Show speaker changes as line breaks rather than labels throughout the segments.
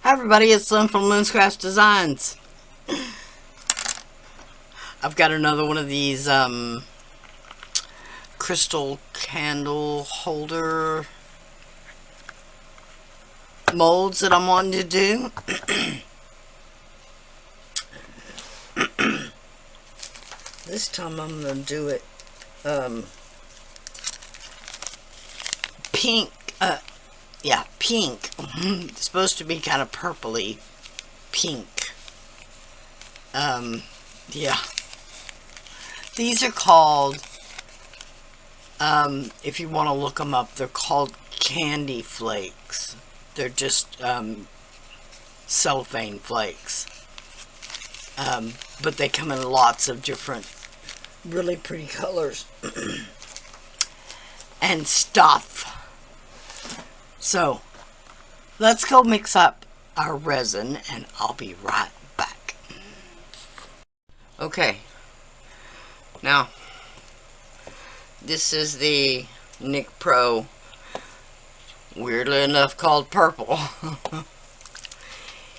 Hi everybody, it's Lynn from LynzCraftzDesignz. I've got another one of these crystal candle holder molds that I'm wanting to do. This time I'm going to do it pink. Yeah, pink. It's supposed to be kind of purpley pink. Yeah. These are called, if you want to look them up, they're called candy flakes. They're just cellophane flakes. But they come in lots of different, really pretty colors and stuff. So, let's go mix up our resin and I'll be right back. Okay, now, this is the Nick Pro, weirdly enough called purple.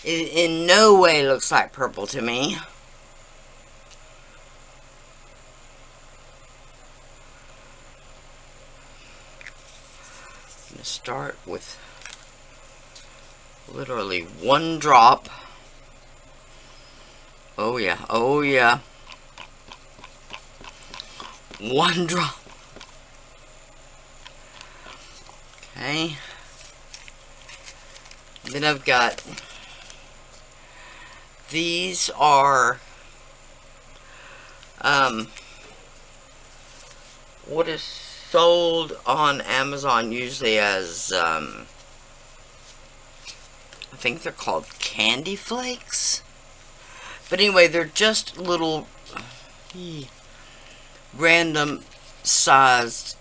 It in no way looks like purple to me. I'm going to start with literally one drop. Oh yeah, oh yeah. One drop. Okay. Then I've got, these are what is sold on Amazon usually as I think they're called candy flakes, but anyway, they're just little random sized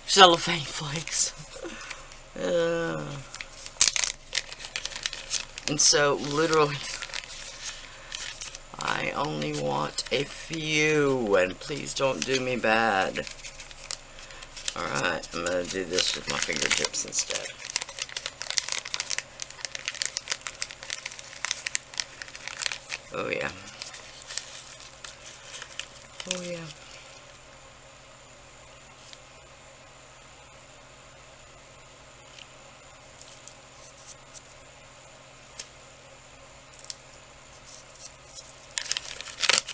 cellophane flakes. And so literally I only want a few, and please don't do me bad. Alright, I'm going to do this with my fingertips instead. Oh yeah. Oh yeah.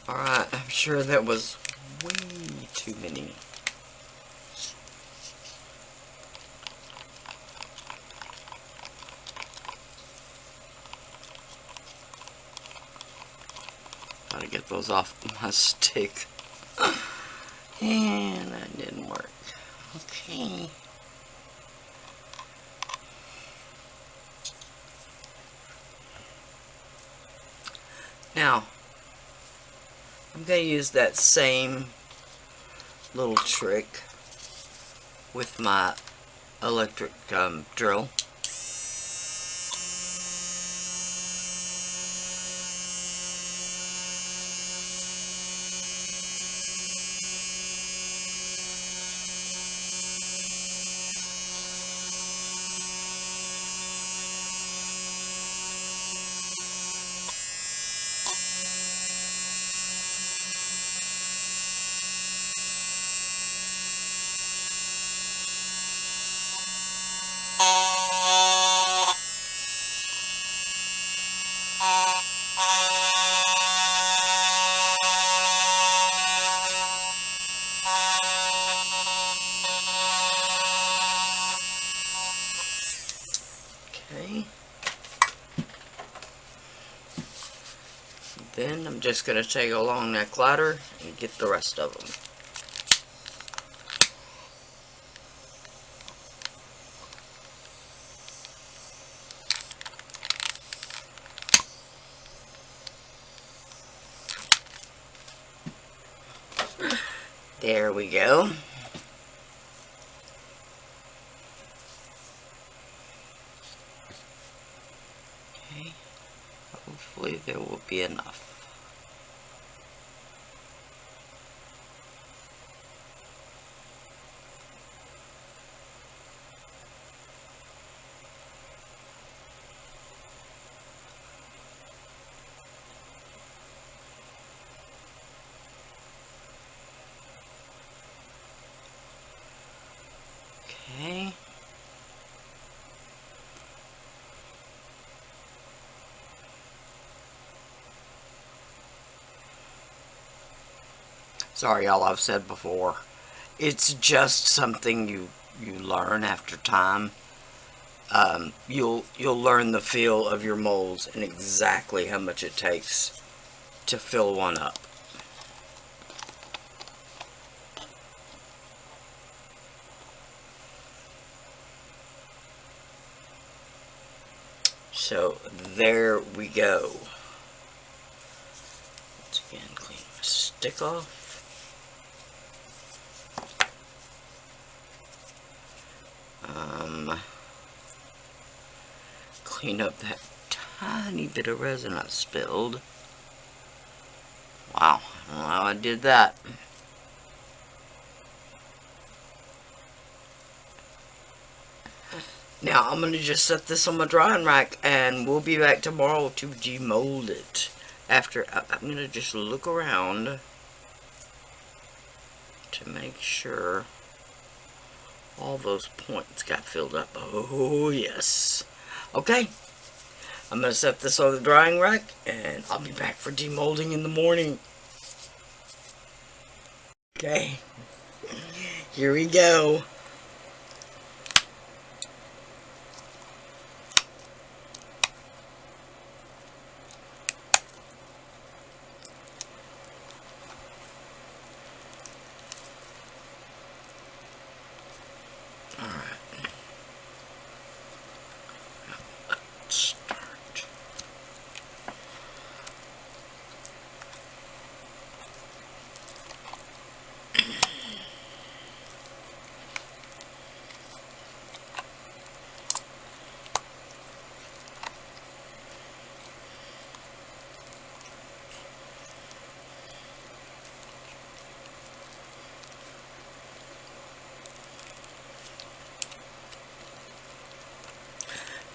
Alright, I'm sure that was way too many. Gotta get those off my stick. And that didn't work. Okay. Now, I'm going to use that same little trick with my electric drill. Okay. Then I'm just going to take a long neck ladder and get the rest of them. There we go. Okay. Hopefully there will be enough. Sorry, y'all, I've said before. It's just something you learn after time. You'll learn the feel of your molds and exactly how much it takes to fill one up. So there we go. Once again, clean my stick off. Clean up that tiny bit of resin I spilled. Wow, I don't know how I did that. Now I'm going to just set this on my drying rack and we'll be back tomorrow to demold it. After, I'm going to just look around to make sure all those points got filled up. Oh yes. Okay, I'm going to set this on the drying rack and I'll be back for demolding in the morning. Okay, here we go.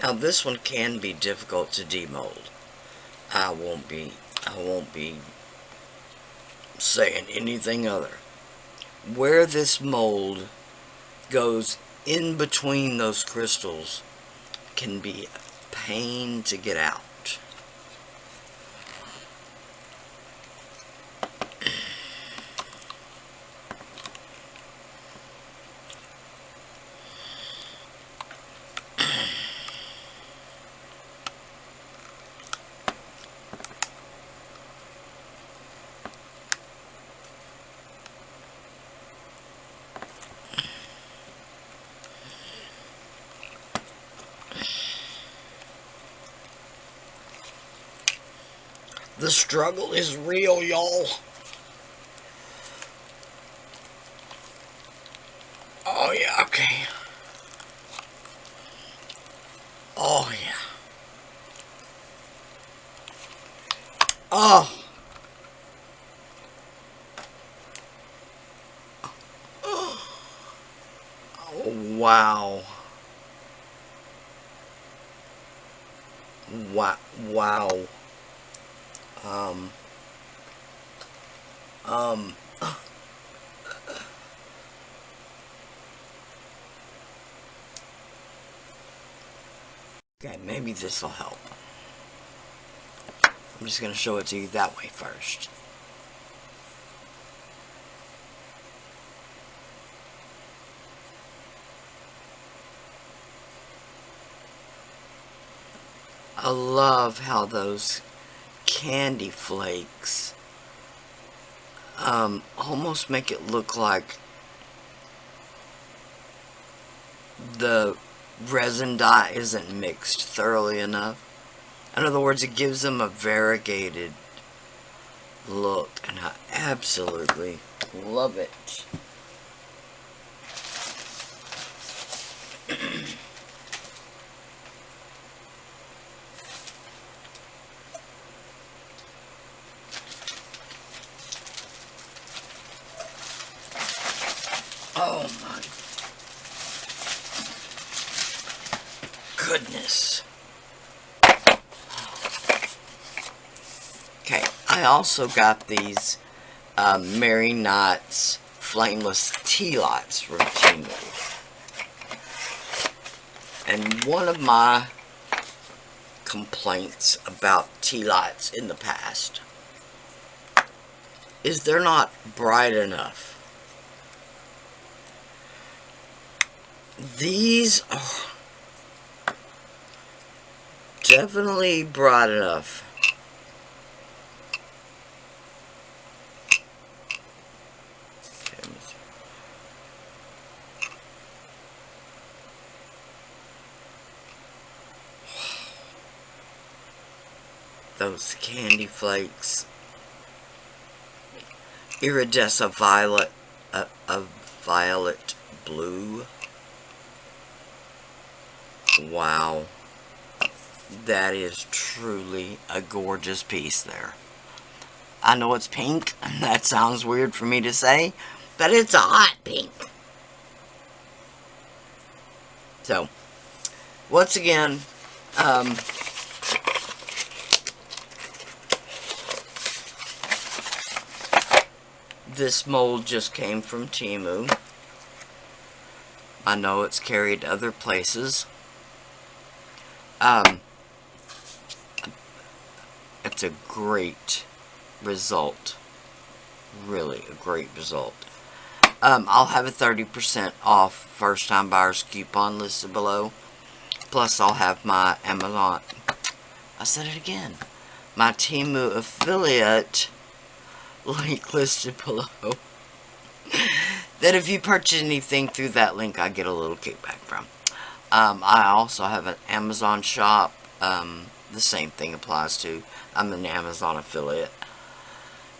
Now this one can be difficult to demold. I won't be saying anything other. Where this mold goes in between those crystals can be a pain to get out. The struggle is real, y'all. Oh yeah, okay. Oh yeah. Oh. Oh wow. Wow. Okay, maybe this will help. I'm just going to show it to you that way first. I love how those candy flakes almost make it look like the resin dye isn't mixed thoroughly enough. In other words, it gives them a variegated look, and I absolutely love it. Oh my goodness. Okay, I also got these Mary Knight's flameless tea lights from Temu. And one of my complaints about tea lights in the past is they're not bright enough. These are definitely bright enough. Those candy flakes. Iridescent violet, a violet blue. Wow. That is truly a gorgeous piece there. I know it's pink, and that sounds weird for me to say, but it's a hot pink. So, once again, this mold just came from Temu. I know it's carried other places. It's a great result. Really a great result. I'll have a 30% off first time buyers coupon listed below. Plus I'll have my Amazon, I said it again, my Temu affiliate link listed below. That if you purchase anything through that link, I get a little kickback from. I also have an Amazon shop. The same thing applies to. I'm an Amazon affiliate.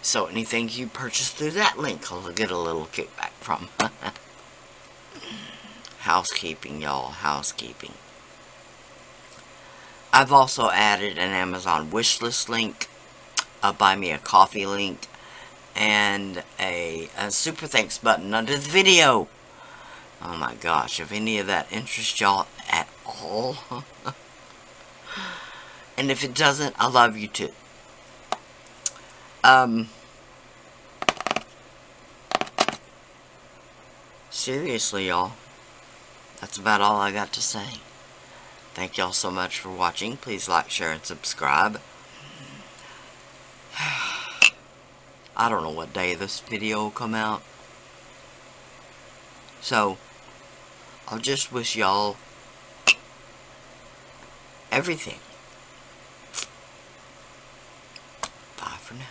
So anything you purchase through that link, I'll get a little kickback from. Housekeeping, y'all. Housekeeping. I've also added an Amazon wishlist link, a buy me a coffee link, and a super thanks button under the video. Oh my gosh, if any of that interests y'all at all. And if it doesn't, I love you too. Seriously, y'all. That's about all I got to say. Thank y'all so much for watching. Please like, share, and subscribe. I don't know what day this video will come out. So, I'll just wish y'all everything. Bye for now.